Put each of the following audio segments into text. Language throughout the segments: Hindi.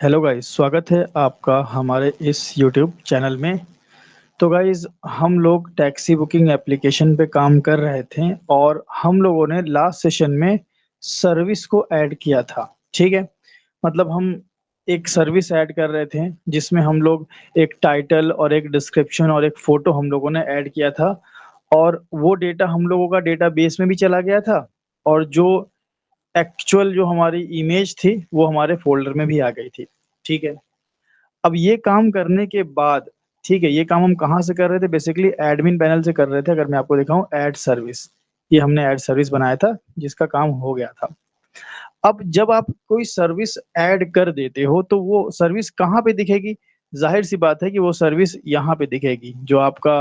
हेलो गाइस, स्वागत है आपका हमारे इस यूट्यूब चैनल में। तो गाइस, हम लोग टैक्सी बुकिंग एप्लीकेशन पे काम कर रहे थे और हम लोगों ने लास्ट सेशन में सर्विस को ऐड किया था। ठीक है, मतलब हम एक सर्विस ऐड कर रहे थे जिसमें हम लोग एक टाइटल और एक डिस्क्रिप्शन और एक फ़ोटो हम लोगों ने ऐड किया था और वो डेटा हम लोगों का डेटाबेस में भी चला गया था और जो एक्चुअल जो हमारी इमेज थी वो हमारे फ़ोल्डर में भी आ गई थी। ठीक है? अब ये काम करने के बाद, ठीक है, ये काम हम कहाँ से कर रहे थे? बेसिकली एडमिन पैनल से कर रहे थे। अगर मैं आपको दिखाऊँ, ऐड सर्विस, ये हमने ऐड सर्विस बनाया था जिसका काम हो गया था। अब जब आप कोई सर्विस ऐड कर देते हो तो वो सर्विस कहाँ पे दिखेगी? ज़ाहिर-सी बात है कि वो सर्विस यहाँ पे दिखेगी, जो आपका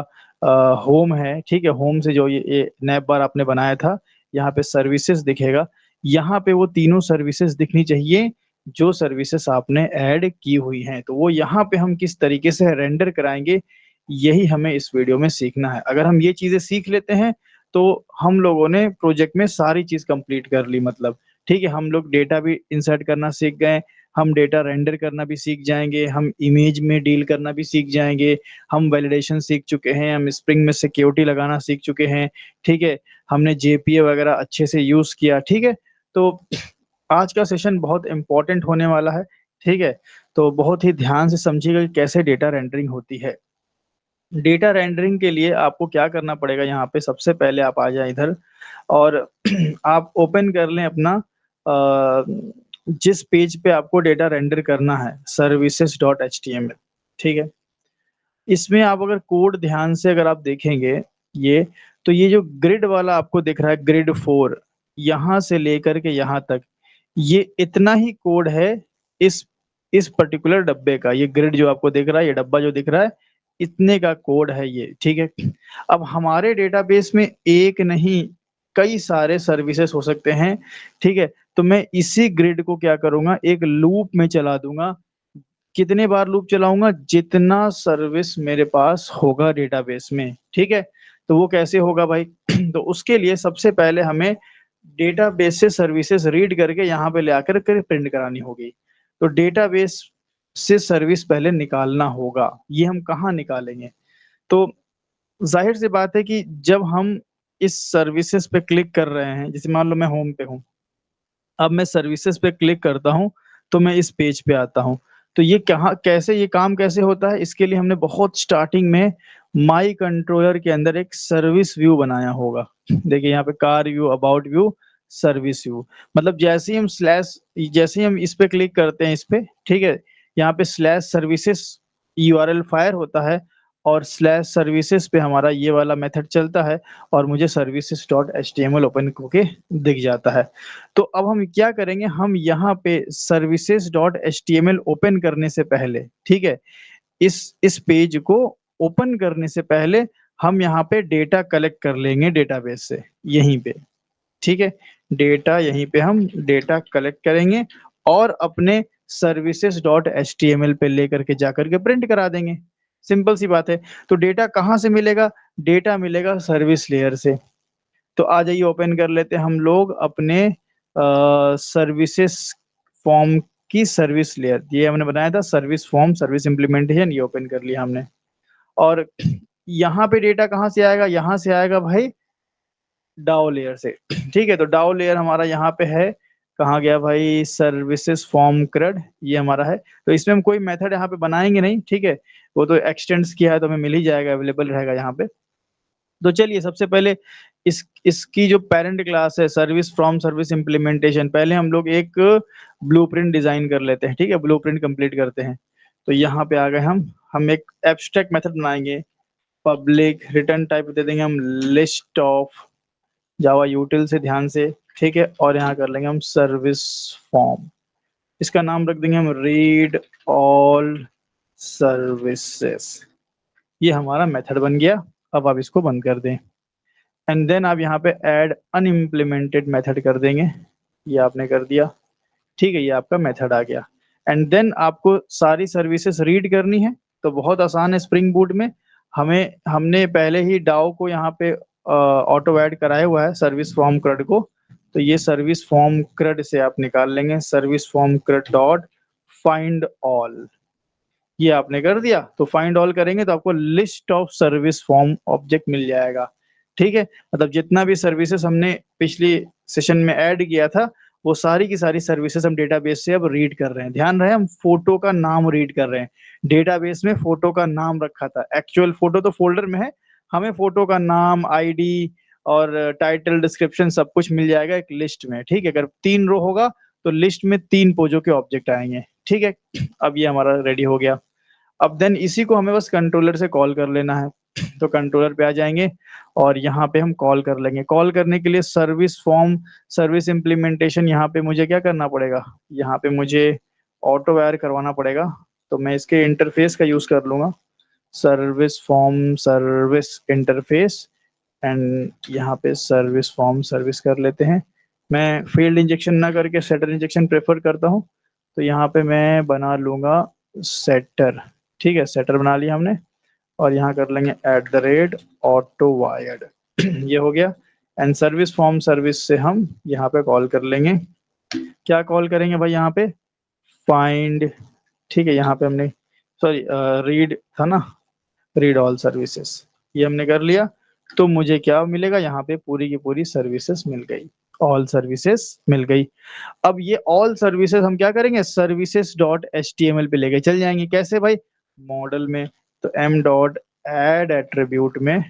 होम है, ठीक है? होम से जो ये नैप बार आपने बनाया था, यहाँ पे सर्विसेज़ दिखेगा। यहाँ पे वो तीनों सर्विसेज़ दिखनी चाहिए, जो सर्विसेज़ आपने ऐड की हुई हैं। तो वो यहाँ पे हम किस तरीके से रेंडर कराएँगे, यही हमें इस वीडियो में सीखना है। अगर हम ये चीज़ें सीख लेते हैं, तो हम लोगों ने प्रोजेक्ट में सारी चीज़ कंप्लीट कर ली मतलब। ठीक है, हम लोग डेटा भी इंसर्ट करना सीख गए, हम डेटा रेंडर करना भी सीख जाएँगे, हम इमेज में डील करना भी सीख जाएँगे, हम वैलिडेशन सीख चुके हैं, हम स्प्रिंग में सिक्योरिटी लगाना सीख चुके हैं, ठीक है? हमने जेपीए वगैरह अच्छे से यूज़ किया, ठीक है? तो आज का सेशन बहुत इम्पोर्टेंट होने वाला है, ठीक है? तो बहुत ही ध्यान से समझिएगा कि कैसे डेटा रेंडरिंग होती है। डेटा रेंडरिंग के लिए आपको क्या करना पड़ेगा, यहाँ पे सबसे पहले आप आ जाएँ इधर और आप ओपन कर लें अपना अ, जिस पेज पे आपको डेटा रेंडर करना है, services.html, ठीक है? इसमें आप अगर कोड ध्यान से अगर आप देखेंगे ये, तो ये जो ग्रिड वाला आपको दिख रहा है, ग्रिड 4, यहाँ से लेकर के यहाँ तक, ये इतना ही कोड है इस इस पर्टिकुलर डब्बे का। ये ग्रिड जो आपको दिख रहा है, ये डब्बा जो दिख रहा है, इतने का कोड है ये, ठीक है? अब हमारे डेटाबेस में एक नहीं, कई सारे सर्विसेज़ हो सकते हैं, ठीक है? तो मैं इसी ग्रिड को क्या करूँगा, एक लूप में चला दूँगा। कितने बार लूप चलाऊँगा? जितना सर्विस मेरे पास होगा डेटाबेस में, ठीक है? तो वो कैसे होगा भाई? तो उसके लिए सबसे पहले हमें डेटाबेस से सर्विसेज़ रीड करके यहाँ पे ले आकर के प्रिंट करानी होगी। तो डेटाबेस से सर्विस पहले निकालना होगा। ये हम कहाँ निकालेंगे? तो ज़ाहिर-सी बात है कि जब हम इस सर्विसेज़ पे क्लिक कर रहे हैं, जैसे मान लो मैं होम पे हूँ, अब मैं सर्विसेज़ पे क्लिक करता हूँ, तो मैं इस पेज पे आता हूँ। तो ये कहाँ कैसे ये काम कैसे होता है, इसके लिए हमने बहुत स्टार्टिंग में माई कंट्रोलर के अंदर एक सर्विस व्यू बनाया होगा। देखिए यहाँ पे car view, about view, service view, मतलब जैसे ही हम इस पे क्लिक करते हैं इस पे, ठीक है? यहाँ पे स्लैश सर्विसेज़ यूआरएल फायर होता है और स्लैश सर्विसेज़ पे हमारा ये वाला मेथड चलता है और मुझे services.html ओपन होके दिख जाता है। तो अब हम क्या करेंगे, हम यहाँ पे services.html ओपन करने से पहले, ठीक है? इस पेज को ओपन करने से पहले हम यहाँ पे डेटा कलेक्ट कर लेंगे डेटाबेस से, यहीं पे, ठीक है? डेटा यहीं पे हम डेटा कलेक्ट करेंगे और अपने services.html पे लेकर के जाकर के प्रिंट करा देंगे। सिंपल सी बात है। तो डेटा कहाँ से मिलेगा? डेटा मिलेगा सर्विस लेयर से। तो आ जाइए, ओपन कर लेते हैं हम लोग अपने सर्विसेज़ फॉर्म की सर्विस लेयर। ये हमने बनाया था सर्विस फॉर्म, सर्विस इम्प्लीमेंटेशन, ये ओपन कर लिया हमने। और यहाँ पे डेटा कहाँ से आएगा? यहाँ से आएगा भाई डाउ लेयर से। ठीक है? तो डाउ लेयर हमारा यहाँ पे है, कहाँ गया भाई? सर्विसेज़ फॉर्म CRUD, ये हमारा है। तो इसमें हम कोई मेथड यहाँ पे बनाएँगे नहीं, ठीक है? वो तो एक्सटेंड्स किया है तो हमें मिल ही जाएगा, अवेलेबल रहेगा यहाँ पे। तो चलिए सबसे पहले इसकी जो पैरेंट क्लास है, सर्विस फ्रॉम सर्विस इम्प्लीमेंटेशन, पहले हम लोग एक ब्लूप्रिंट डिज़ाइन कर लेते हैं, ठीक है? ब्लूप्रिंट कंप्लीट करते हैं। तो यहाँ पे आ गए हम एक एब्स्ट्रैक्ट मेथड बनाएँगे, पब्लिक रिटर्न टाइप दे देंगे हम लिस्ट ऑफ जावा यूटिल से, ध्यान से, ठीक है? और यहाँ कर लेंगे हम सर्विस फॉर्म। इसका नाम रख देंगे हम रीड ऑल सर्विसेज़। ये हमारा मेथड बन गया। अब आप इसको बंद कर दें। एंड देन आप यहाँ पे ऐड अनइम्प्लीमेंटेड मेथड कर देंगे। ये आपने कर दिया, ठीक है? ये आपका मेथड आ गया। एंड देन आपको सारी सर्विसेज रीड करनी है, तो बहुत आसान है। स्प्रिंग बूट में हमने पहले ही डाउ को यहाँ पे ऑटो ऐड कराया हुआ है, सर्विस फॉर्म CRUD को। तो ये सर्विस फॉर्म CRUD से आप निकाल लेंगे, service form CRUD dot find all, ये आपने कर दिया तो फाइंड ऑल करेंगे तो आपको list of service form object मिल जाएगा। ठीक है, मतलब जितना भी सर्विसेज हमने पिछली सेशन में ऐड किया था वो सारी की सारी सर्विसेज हम डेटाबेस से अब रीड कर रहे हैं। ध्यान रहे हम फोटो का नाम रीड कर रहे हैं। डेटाबेस में फोटो का नाम रखा था, एक्चुअल फोटो तो फोल्डर में है, हमें फोटो का नाम, आईडी और टाइटल, डिस्क्रिप्शन सब कुछ मिल जाएगा एक लिस्ट में। ठीक है, अगर 3 रो होगा तो लिस्ट में 3 पोजो के ऑब्जेक्ट आएंगे। ठीक है, अब ये हमारा रेडी हो गया। अब देन इसी को हमें बस कंट्रोलर से कॉल कर लेना है। तो कंट्रोलर पे आ जाएंगे और यहाँ पे हम कॉल कर लेंगे। कॉल करने के लिए सर्विस फॉर्म, सर्विस इम्प्लीमेंटेशन, यहाँ पे मुझे क्या करना पड़ेगा, यहाँ पे मुझे ऑटो वायर करवाना पड़ेगा। तो मैं इसके इंटरफेस का यूज कर लूंगा, service form service interface, and यहाँ पे सर्विस फॉर्म सर्विस कर लेते हैं। मैं फील्ड इंजेक्शन ना करके सेटर इंजेक्शन प्रेफर करता हूँ, तो यहाँ पे मैं बना लूंगा सेटर। ठीक है, सेटर बना लिया हमने और यहाँ कर लेंगे @ऑटो वायर्ड ये हो गया। एंड सर्विस फॉर्म सर्विस से हम यहाँ पे कॉल कर लेंगे। क्या कॉल करेंगे भाई, यहाँ पे फाइंड। ठीक है, यहाँ पे हमने सॉरी रीड था ना, रीड ऑल सर्विसेज, ये हमने कर लिया। तो मुझे क्या मिलेगा, यहाँ पे पूरी की पूरी सर्विसेज मिल गई, ऑल सर्विसेज मिल गई। अब ये ऑल सर्विसेज हम क्या करेंगे, services dot H T M L पे लेके चल जाएंगे। कैसे भाई, मॉडल में तो एम डॉट एड एट्रीब्यूट में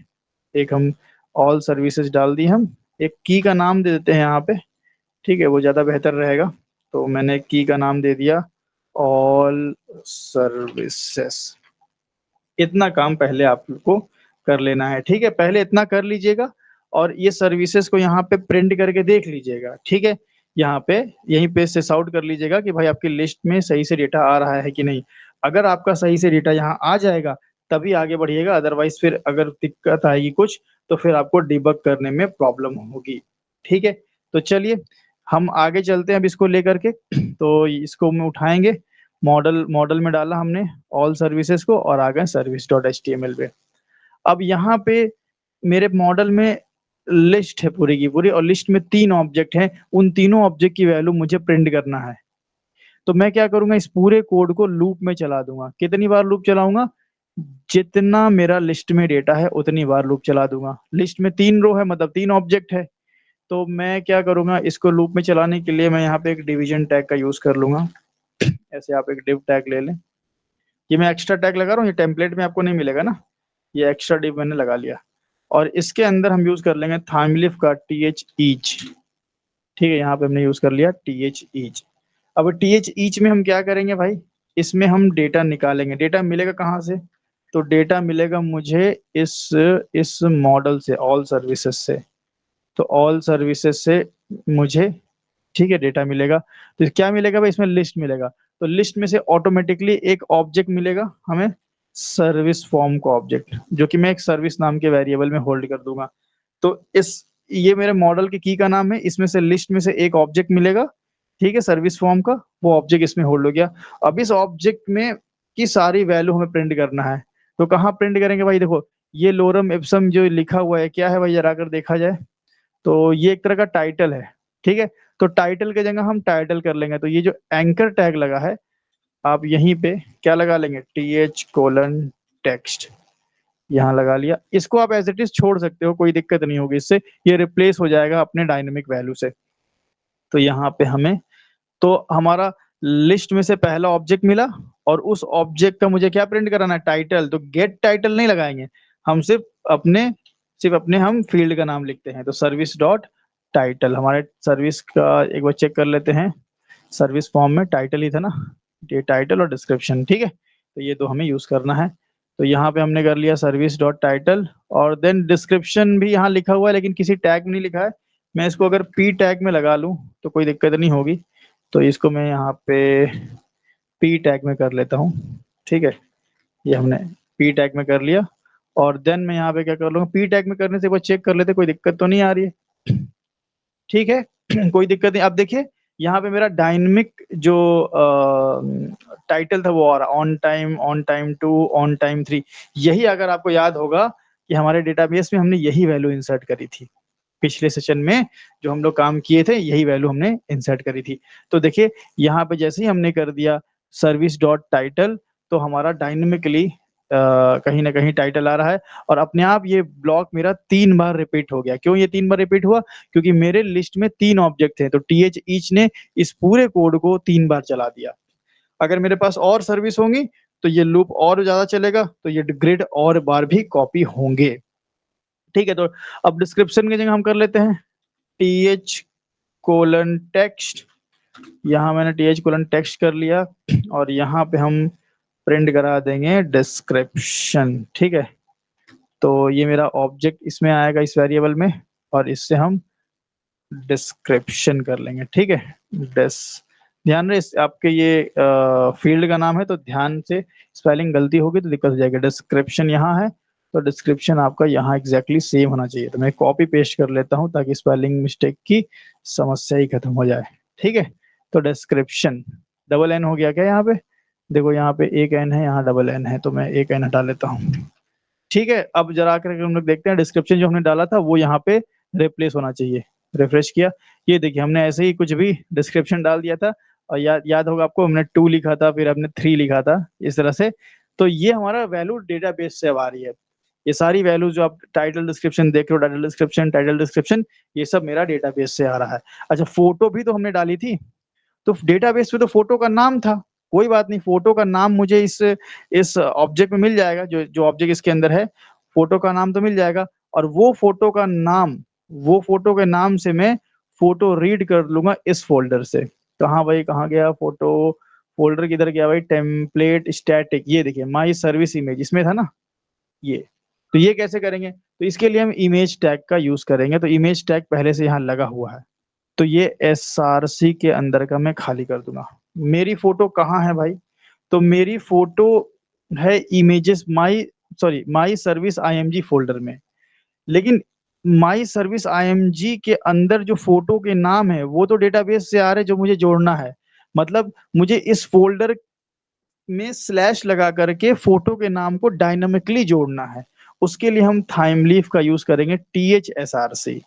एक हम ऑल सर्विसेज डाल दी, हम एक की का नाम दे देते हैं यहाँ पे। ठीक है, वो ज़्यादा बेहतर रहेगा। तो मैंने की का नाम दे दिया ऑल सर्विसेज। इतना काम पहले आपको कर लेना है। ठीक है, पहले इतना कर लीजिएगा और ये सर्विसेज को यहाँ पे प्रिंट करके देख लीजिएगा। ठीक है, यहाँ पे यहीं पे से आउट कर लीजिएगा कि भाई आपकी लिस्ट में सही से डेटा आ रहा है कि नहीं। अगर आपका सही से डेटा यहाँ आ जाएगा तभी आगे बढ़िएगा, अदरवाइज फिर अगर दिक्कत आएगी कुछ तो फिर आपको डिबग करने में प्रॉब्लम होगी। ठीक है, तो चलिए हम आगे चलते हैं अब इसको लेकर के। तो इसको हम उठाएंगे, मॉडल मॉडल में डाला हमने ऑल सर्विसेज को और आ गए service dot H T M L पे। अब यहाँ पे मेरे मॉडल में लिस्ट है पूरी की पूरी और लिस्ट में 3 ऑब्जेक्ट हैं, उन तीनों ऑब्जेक्ट की वैल्यू मुझे प्रिंट करना है। तो मैं क्या करूंगा, इस पूरे कोड को लूप में चला दूंगा। कितनी बार लूप चलाऊंगा, जितना मेरा लिस्ट में डेटा है उतनी बार लूप चला दूंगा। लिस्ट में 3 रो है मतलब 3 ऑब्जेक्ट है। तो मैं क्या करूंगा, इसको लूप में चलाने के लिए मैं यहाँ पे एक डिवीजन टैग का यूज कर लूंगा। ऐसे आप एक डिव टैग ले लें, ये मैं एक्स्ट्रा टैग लगा रहा हूँ, ये टेम्पलेट में आपको नहीं मिलेगा ना, ये एक्स्ट्रा डिव मैंने लगा लिया। और इसके अंदर हम यूज कर लेंगे थामलिफ का th ईच। ठीक है, यहाँ पे हमने यूज कर लिया th ईच। अब th ईच में हम क्या करेंगे भाई, इसमें हम डेटा निकालेंगे। डेटा मिलेगा कहाँ से, तो डेटा मिलेगा मुझे इस मॉडल से, ऑल सर्विसेज से। तो ऑल सर्विसेज से मुझे, ठीक है, डेटा मिलेगा। तो क्या मिलेगा भाई, इसमें लिस्ट मिलेगा। तो लिस्ट में से ऑटोमेटिकली एक ऑब्जेक्ट मिलेगा हमें, सर्विस फॉर्म का ऑब्जेक्ट, जो कि मैं एक सर्विस नाम के वेरिएबल में होल्ड कर दूंगा। तो इस ये मेरे मॉडल के की का नाम है, इसमें से लिस्ट में से एक ऑब्जेक्ट मिलेगा। ठीक है, सर्विस फॉर्म का, वो ऑब्जेक्ट इसमें होल्ड हो गया। अब इस ऑब्जेक्ट में की सारी वैल्यू हमें प्रिंट करना है। तो कहाँ प्रिंट करेंगे भाई, देखो ये लोरम इप्सम जो लिखा हुआ है क्या है भाई, जरा अगर देखा जाए तो ये एक तरह का टाइटल है। ठीक है, तो टाइटल की जगह हम टाइटल कर लेंगे। तो ये जो एंकर टैग लगा है, आप यहीं पे क्या लगा लेंगे, th:\टेक्स्ट, यहाँ लगा लिया। इसको आप एज इट इज छोड़ सकते हो, कोई दिक्कत नहीं होगी इससे, ये रिप्लेस हो जाएगा अपने डायनेमिक वैल्यू से। तो यहाँ पे हमें, तो हमारा लिस्ट में से पहला ऑब्जेक्ट मिला और उस ऑब्जेक्ट का मुझे क्या प्रिंट कराना है, टाइटल। तो गेट टाइटल नहीं लगाएंगे हम, सिर्फ अपने हम फील्ड का नाम लिखते हैं। तो सर्विस डॉट टाइटल, हमारे सर्विस का एक बार चेक कर लेते हैं, सर्विस फॉर्म में टाइटल ही था ना, ये टाइटल और डिस्क्रिप्शन। ठीक है, तो ये दो हमें यूज करना है। तो यहाँ पे हमने कर लिया सर्विस डॉट टाइटल और देन डिस्क्रिप्शन भी यहाँ लिखा हुआ है लेकिन किसी टैग में नहीं लिखा है। मैं इसको अगर पी टैग में लगा लूँ तो कोई दिक्कत नहीं होगी। तो इसको मैं यहाँ पे पी टैग में कर लेता हूँ। ठीक है, ये हमने पी टैग में कर लिया और देन मैं यहाँ पे क्या कर लूँगा, पी टैग में करने से एक बार चेक कर लेते कोई दिक्कत तो नहीं आ रही है। ठीक है कोई दिक्कत नहीं। अब देखिए यहाँ पे मेरा डायनेमिक जो टाइटल था वो आ रहा, on time, on time 2, on time 3। यही अगर आपको याद होगा कि हमारे डेटाबेस में हमने यही वैल्यू इंसर्ट करी थी पिछले सेशन में, जो हम लोग काम किए थे यही वैल्यू हमने इंसर्ट करी थी। तो देखिए यहाँ पे जैसे ही हमने कर दिया सर्विस डॉट टाइटल, तो हमारा डायनेमिकली कहीं न कहीं टाइटल आ रहा है और अपने आप ये ब्लॉक मेरा 3 बार रिपीट हो गया। क्यों ये 3 बार रिपीट हुआ? क्योंकि मेरे लिस्ट में 3 ऑब्जेक्ट थे, तो टीएच ईच ने इस पूरे कोड को 3 बार चला दिया। अगर मेरे पास और सर्विस होंगी, तो ये लूप और ज़्यादा चलेगा, तो ये ग्रिड और बार भी कॉपी होंगे। ठीक है, तो अब डिस्क्रिप्शन की जगह हम कर लेते हैं टीएच कोलन टेक्स्ट। यहाँ मैंने टीएच कोलन टेक्स्ट कर लिया और यहाँ पे हम प्रिंट करा देंगे डिस्क्रिप्शन। ठीक है, तो ये मेरा ऑब्जेक्ट इसमें आएगा इस वेरिएबल में और इससे हम डिस्क्रिप्शन कर लेंगे। ठीक है, डिस ध्यान रहे आपके ये फील्ड का नाम है, तो ध्यान से स्पेलिंग गलती होगी तो दिक्कत हो जाएगी। डिस्क्रिप्शन यहाँ है, तो डिस्क्रिप्शन आपका यहाँ एग्जैक्टली सेम होना चाहिए। तो मैं कॉपी पेस्ट कर लेता हूँ ताकि स्पेलिंग मिस्टेक की समस्या ही खत्म हो जाए। ठीक है, तो डिस्क्रिप्शन डबल एन हो गया क्या यहाँ पे? देखो यहाँ पे एक एन है, यहाँ डबल एन है, तो मैं एक एन हटा लेता हूँ। ठीक है, अब जरा करके हम लोग देखते हैं डिस्क्रिप्शन जो हमने डाला था वो यहाँ पे रिप्लेस होना चाहिए। रिफ्रेश किया, ये देखिए हमने ऐसे ही कुछ भी डिस्क्रिप्शन डाल दिया था और याद याद होगा आपको, हमने 2 लिखा था, फिर हमने 3 लिखा था, इस तरह से। तो ये हमारा वैल्यू डेटाबेस से अब आ रही है। ये सारी वैल्यू जो आप टाइटल डिस्क्रिप्शन देख रहे हो, टाइटल डिस्क्रिप्शन, ये सब मेरा डेटाबेस से आ रहा है। अच्छा, फोटो भी तो हमने डाली थी, तो डेटाबेस में तो फोटो का नाम था, कोई बात नहीं, फोटो का नाम मुझे इस ऑब्जेक्ट में मिल जाएगा, जो जो ऑब्जेक्ट इसके अंदर है, फोटो का नाम तो मिल जाएगा। और वो फोटो के नाम से मैं फोटो रीड कर लूंगा इस फोल्डर से। तो हाँ भाई, कहाँ गया फोटो? फोल्डर किधर गया भाई? टेम्पलेट स्टैटिक, ये देखिए माई सर्विस इमेज इसमें था ना ये। तो ये कैसे करेंगे? तो इसके लिए हम इमेज टैग का यूज करेंगे। तो इमेज टैग पहले से यहाँ लगा हुआ है, तो ये एसआरसी के अंदर का मैं खाली कर दूंगा। मेरी फोटो कहाँ है भाई? तो मेरी फोटो है इमेजेस माई सर्विस आईएमजी फोल्डर में। लेकिन माई सर्विस आईएमजी के अंदर जो फोटो के नाम है वो तो डेटाबेस से आ रहे, जो मुझे जोड़ना है। मतलब मुझे इस फोल्डर में स्लैश लगा करके फोटो के नाम को डायनामिकली जोड़ना है। उसके लिए हम थाइम लीफ का यूज करेंगे, TH SRC।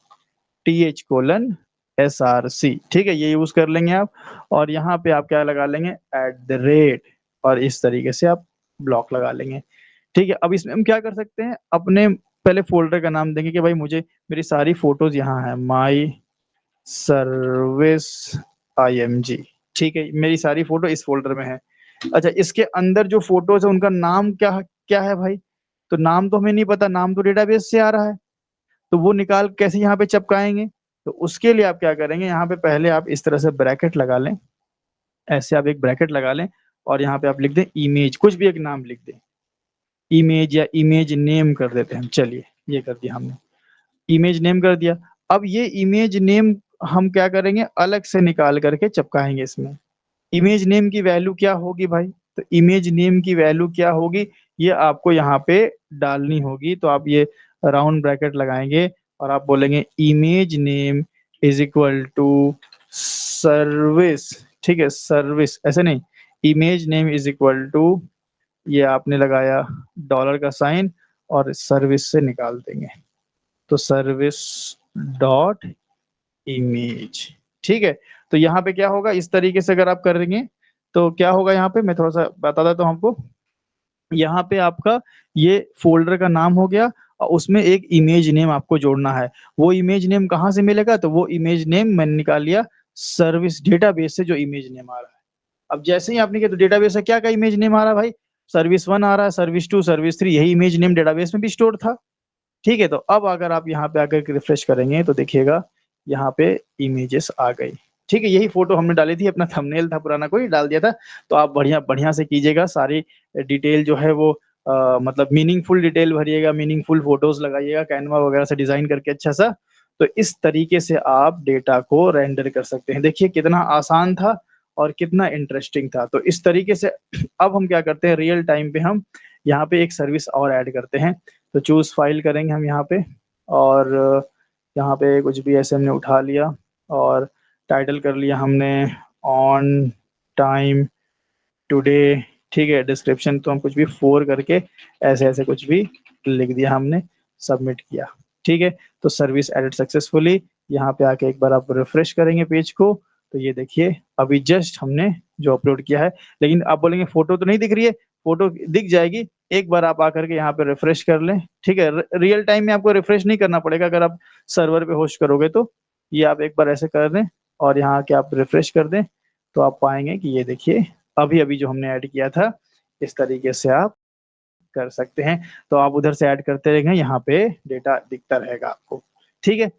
ठीक है, ये यूज कर लेंगे आप। और यहाँ पे आप क्या लगा लेंगे? @ और इस तरीके से आप ब्लॉक लगा लेंगे। ठीक है, अब इसमें हम क्या कर सकते हैं, अपने पहले फोल्डर का नाम देंगे कि भाई मुझे मेरी सारी फोटोज यहाँ है, माई सर्विस IMG। ठीक है, मेरी सारी फोटो इस फोल्डर में है। अच्छा, इसके अंदर जो फोटोज है उनका नाम क्या क्या है भाई? तो नाम तो हमें नहीं पता, नाम तो डेटाबेस से आ रहा है, तो वो निकाल कैसे यहाँ पे चिपकाएंगे? तो उसके लिए आप क्या करेंगे, यहाँ पे पहले आप इस तरह से ब्रैकेट लगा लें, ऐसे आप एक ब्रैकेट लगा लें और यहाँ पे आप लिख दें इमेज, कुछ भी एक नाम लिख दें, इमेज या इमेज नेम कर देते हैं। चलिए, ये कर दिया हमने, इमेज नेम कर दिया। अब ये इमेज नेम हम क्या करेंगे, अलग से निकाल करके चिपकाएंगे इसमें। इमेज नेम की वैल्यू क्या होगी भाई? तो इमेज नेम की वैल्यू क्या होगी, ये आपको यहाँ पे डालनी होगी। तो आप ये राउंड ब्रैकेट लगाएंगे और आप बोलेंगे image name is equal to service. ठीक है, सर्विस ऐसे नहीं, image name is equal to, ये आपने लगाया डॉलर का साइन और सर्विस से निकाल देंगे, तो सर्विस डॉट इमेज। ठीक है, तो यहाँ पे क्या होगा, इस तरीके से अगर आप करेंगे तो क्या होगा, यहाँ पे मैं थोड़ा सा बता देता हूँ हमको। यहाँ पे आपका ये फोल्डर का नाम हो गया और उसमें एक इमेज नेम आपको जोड़ना है। वो इमेज नेम कहाँ से मिलेगा? तो वो इमेज नेम मैंने निकाल लिया सर्विस डेटाबेस से, जो इमेज नेम आ रहा है। अब जैसे ही आपने किया तो डेटाबेस से क्या का इमेज नेम आ रहा है भाई? सर्विस 1 आ रहा है, सर्विस 2, सर्विस 3, यही इमेज नेम डेटाबेस में भी स्टोर था। ठीक है, तो अब अगर आप यहाँ पे आकर के रिफ्रेश करेंगे तो देखिएगा यहाँ पे इमेजेस आ गई। ठीक है, यही फोटो हमने डाली थी, अपना थंबनेल था पुराना कोई डाल दिया था। तो आप बढ़िया बढ़िया से कीजिएगा, सारी डिटेल जो है वो मतलब मीनिंगफुल डिटेल भरिएगा, मीनिंगफुल फोटोज लगाइएगा, कैनवा वगैरह से डिजाइन करके अच्छा सा। तो इस तरीके से आप डेटा को रेंडर कर सकते हैं। देखिए कितना आसान था और कितना इंटरेस्टिंग था। तो इस तरीके से अब हम क्या करते हैं, रियल टाइम पे हम यहाँ पे एक सर्विस और ऐड करते हैं। तो चूज फाइल करेंगे हम यहाँ पे और यहाँ पे कुछ भी ऐसे हमने उठा लिया और टाइटल कर लिया हमने ऑन टाइम टुडे। ठीक है, डिस्क्रिप्शन तो हम कुछ भी 4 करके ऐसे ऐसे कुछ भी लिख दिया हमने, सबमिट किया। ठीक है, तो सर्विस एडिट सक्सेसफुली। यहाँ पे आके एक बार आप रिफ्रेश करेंगे पेज को, तो ये देखिए अभी जस्ट हमने जो अपलोड किया है। लेकिन आप बोलेंगे फ़ोटो तो नहीं दिख रही है, फ़ोटो दिख जाएगी, एक बार आप आकर के यहाँ पे रिफ्रेश कर लें, ठीक है? रियल टाइम में आपको रिफ्रेश नहीं करना पड़ेगा अगर आप सर्वर पे होस्ट करोगे तो। ये आप एक बार ऐसे कर दें और यहाँ आके आप रिफ्रेश कर दें, तो आप पाएँगे कि ये देखिए, अभी-अभी जो हमने ऐड किया था, इस तरीके से आप कर सकते हैं। तो आप उधर से ऐड करते रहेंगे, यहाँ पे डेटा दिखता रहेगा आपको, ठीक है?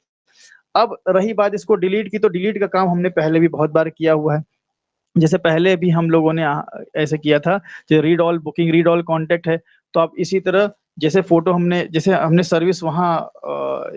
अब रही बात इसको डिलीट की, तो डिलीट का काम हमने पहले भी बहुत बार किया हुआ है। जैसे पहले भी हम लोगों ने ऐसे किया था, जो read all booking, read all contact है, तो आप इसी तरह जैसे हमने सर्विस वहाँ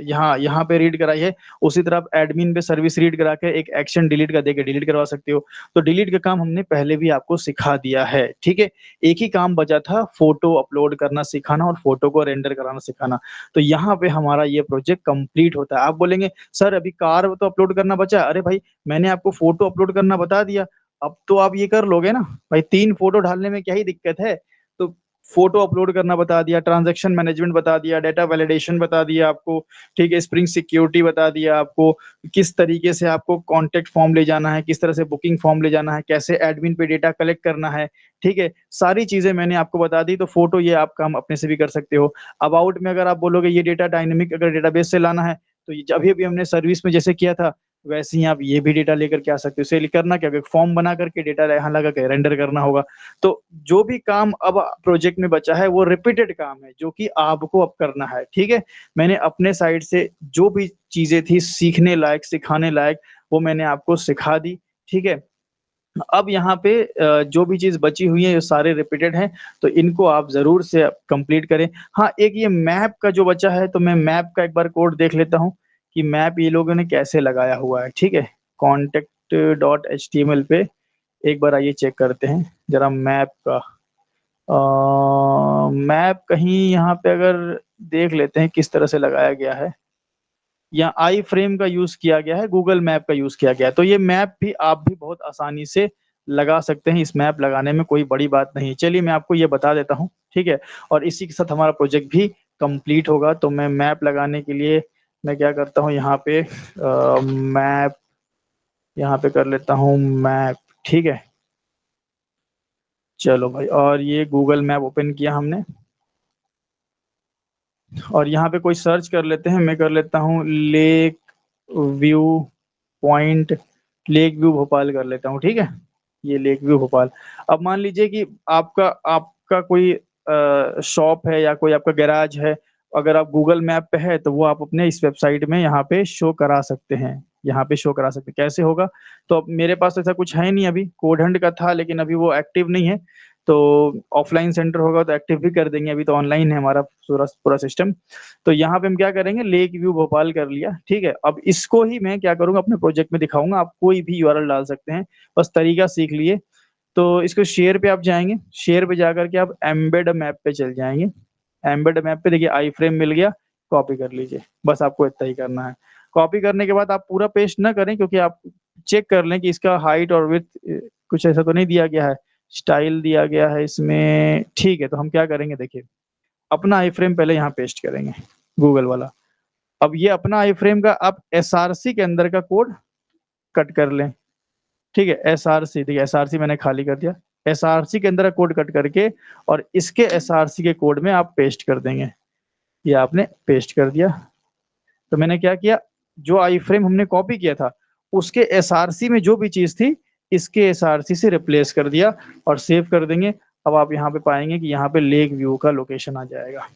यहाँ यहाँ पे रीड कराई है, उसी तरह आप एडमिन पे सर्विस रीड करा के एक एक्शन डिलीट का देके डिलीट करवा सकते हो। तो डिलीट का काम हमने पहले भी आपको सिखा दिया है, ठीक है? एक ही काम बचा था फ़ोटो अपलोड करना सिखाना और फ़ोटो को रेंडर कराना सिखाना। तो यहाँ पे हमारा ये प्रोजेक्ट कंप्लीट होता है। आप बोलेंगे, "सर अभी कार तो अपलोड करना बचा है।" अरे भाई, मैंने आपको फ़ोटो अपलोड करना बता दिया। अब तो आप ये कर लोगे ना, भाई 3 फ़ोटो डालने में क्या ही दिक्कत है? तो फ़ोटो अपलोड करना बता दिया, ट्रांज़ैक्शन मैनेजमेंट बता दिया, डेटा वैलिडेशन बता दिया आपको, ठीक है? स्प्रिंग सिक्योरिटी बता दिया आपको, किस तरीके से आपको कॉन्टैक्ट फ़ॉर्म ले जाना है, किस तरह से बुकिंग फ़ॉर्म ले जाना है, कैसे एडमिन पे डेटा कलेक्ट करना है, ठीक है? सारी चीज़ें मैंने आपको बता दी, तो फ़ोटो ये आप काम अपने से भी कर सकते हो। अबाउट में अगर आप बोलोगे ये डेटा डायनामिक अगर डेटाबेस से लाना है, तो ये अभी-अभी हमने सर्विस में जैसे किया था, वैसे ही आप ये भी डेटा लेकर के आ सकते हो। इसके लिए करना क्या होगा, एक फॉर्म बना करके डेटा यहाँ लगा के रेंडर करना होगा। तो जो भी काम अब प्रोजेक्ट में बचा है वो रिपीटेड काम है, जो कि आपको अब करना है, ठीक है? मैंने अपने साइड से जो भी चीज़ें थी सीखने लायक, सिखाने लायक, वो मैंने आपको सिखा दी, ठीक है? अब यहाँ पे जो भी चीज़ बची हुई है, ये सारे रिपीटेड हैं, तो इनको आप ज़रूर से कंप्लीट करें। हाँ, एक ये मैप का जो बचा है, तो मैं मैप का एक बार कोड देख लेता हूँ कि मैप ये लोगों ने कैसे लगाया हुआ है, ठीक है? कॉन्टेक्ट डॉट एचटीएमएल पे एक बार आइए चेक करते हैं, ज़रा मैप का। मैप कहीं यहाँ पे अगर देख लेते हैं किस तरह से लगाया गया है। या आई फ्रेम का यूज़ किया गया है, गूगल मैप का यूज़ किया गया है। तो ये मैप भी आप भी बहुत आसानी से लगा सकते हैं, इस मैप लगाने में कोई बड़ी बात नहीं है। चलिए मैं आपको ये बता देता हूँ, ठीक है? और इसी के साथ हमारा प्रोजेक्ट भी कंप्लीट होगा। तो मैं मैप लगाने के लिए मैं क्या करता हूँ यहाँ पे मैप यहाँ पे कर लेता हूँ मैप, ठीक है? चलो भाई और ये गूगल मैप ओपन किया हमने और यहाँ पे कोई सर्च कर लेते हैं, मैं कर लेता हूँ lake view point lake view Bhopal कर लेता हूँ, ठीक है? ये लेक व्यू भोपाल। अब मान लीजिए कि आपका आपका कोई शॉप है या कोई आपका गैराज है, अगर आप गूगल मैप पे है, तो वो आप अपने इस वेबसाइट में यहाँ पे शो करा सकते हैं। यहाँ पे शो करा सकते हैं, कैसे होगा? तो अब मेरे पास ऐसा कुछ है नहीं अभी, कोड हंट का था लेकिन अभी वो एक्टिव नहीं है, तो ऑफलाइन सेंटर होगा तो एक्टिव भी कर देंगे, अभी तो ऑनलाइन है हमारा पूरा पूरा सिस्टम। तो यहाँ पे हम क्या करेंगे लेक व्यू भोपाल कर लिया, ठीक है? अब इसको ही मैं क्या करूँगा अपने प्रोजेक्ट में दिखाऊँगा, आप कोई भी यूआरएल डाल सकते हैं, बस तरीका सीख लिए। तो इसको शेयर पे आप जाएँगे, शेयर पे जाकर के आप एम्बेड मैप पे चल जाएँगे। एम्बेड मैप पे देखिए आई फ्रेम मिल गया, कॉपी कर लीजिए, बस आपको इतना ही करना है। कॉपी करने के बाद आप पूरा पेस्ट ना करें क्योंकि आप चेक कर लें कि इसका हाइट और विड्थ कुछ ऐसा तो नहीं दिया गया है, स्टाइल दिया गया है इसमें, ठीक है, तो हम क्या करेंगे देखिए, अपना आई फ्रेम पहले यहाँ पेस्ट करेंगे, गूगल वाला। अब ये अपना आई फ्रेम का आप एसआरसी के अंदर का कोड कट कर लें, ठीक है? एसआरसी देखिए एसआरसी मैंने खाली कर दिया। एसआरसी के अंदर का कोड कट करके और इसके एसआरसी के कोड में आप पेस्ट कर देंगे। ये आपने पेस्ट कर दिया। तो मैंने क्या किया, जो आई फ्रेम हमने कॉपी किया था, उसके एसआरसी में जो भी चीज़ थी, इसके एसआरसी से रिप्लेस कर दिया और सेव कर देंगे। अब आप यहाँ पे पाएँगे कि यहाँ पे लेक व्यू का लोकेशन आ जाएगा।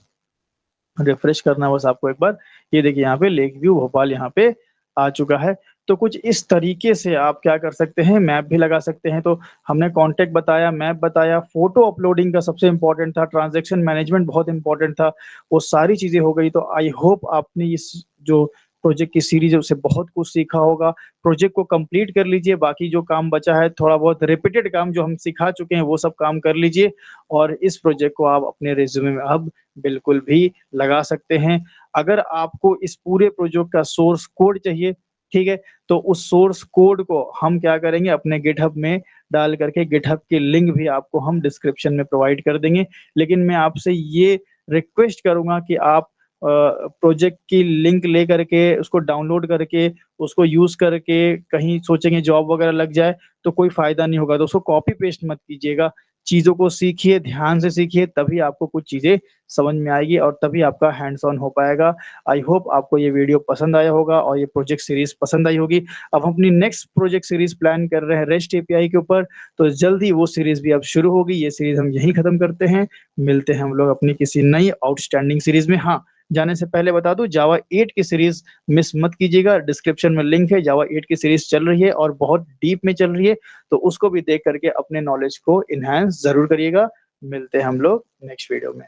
रिफ्रेश करना है बस आपको एक बार। ये देखिए यहाँ पे लेक व्यू भोपाल यहाँ पे आ चुका है। तो कुछ इस तरीके से आप क्या कर सकते हैं, मैप भी लगा सकते हैं। तो हमने कॉन्टैक्ट बताया, मैप बताया, फ़ोटो अपलोडिंग का सबसे इम्पोर्टेंट था, ट्रांज़ैक्शन मैनेजमेंट बहुत इम्पोर्टेंट था। वो सारी चीज़ें हो गई। तो आई होप आपने इस जो प्रोजेक्ट की सीरीज़ है उससे बहुत कुछ सीखा होगा। प्रोजेक्ट को कंप्लीट कर लीजिए, बाकी जो काम बचा है थोड़ा बहुत रिपीटेड काम जो हम सिखा चुके हैं वो सब काम कर लीजिए और इस प्रोजेक्ट को आप अपने रिज़्यूमे में अब बिल्कुल भी लगा सकते हैं। अगर आपको इस पूरे प्रोजेक्ट का सोर्स कोड चाहिए, ठीक है? तो उस सोर्स कोड को हम क्या करेंगे अपने गिटहब में डाल करके गिटहब की लिंक भी आपको हम डिस्क्रिप्शन में प्रोवाइड कर देंगे। लेकिन मैं आपसे ये रिक्वेस्ट करूँगा कि आप प्रोजेक्ट की लिंक ले करके उसको डाउनलोड करके उसको यूज़ करके कहीं सोचेंगे जॉब वगैरह लग जाए तो कोई फ़ायदा नहीं होगा। तो उसको कॉपी पेस्ट मत कीजिएगा। चीज़ों को सीखिए, ध्यान से सीखिए, तभी आपको कुछ चीज़ें समझ में आएगी और तभी आपका हैंड्स ऑन हो पाएगा। आई होप आपको ये वीडियो पसंद आया होगा और ये प्रोजेक्ट सीरीज़ पसंद आई होगी। अब हम अपनी नेक्स्ट प्रोजेक्ट सीरीज़ प्लान कर रहे हैं रेस्ट एपीआई के ऊपर, तो जल्दी वो सीरीज़ भी अब शुरू होगी। ये सीरीज़ हम यहीं खत्म करते हैं। मिलते हैं हम लोग अपनी किसी नई आउटस्टैंडिंग सीरीज़ में। हाँ, जाने से पहले बता दूँ, जावा 8 की सीरीज़ मिस मत कीजिएगा। डिस्क्रिप्शन में लिंक है, जावा 8 की सीरीज़ चल रही है और बहुत डीप में चल रही है, तो उसको भी देख करके अपने नॉलेज को एनहांस ज़रूर करिएगा। मिलते हैं हम लोग नेक्स्ट वीडियो में।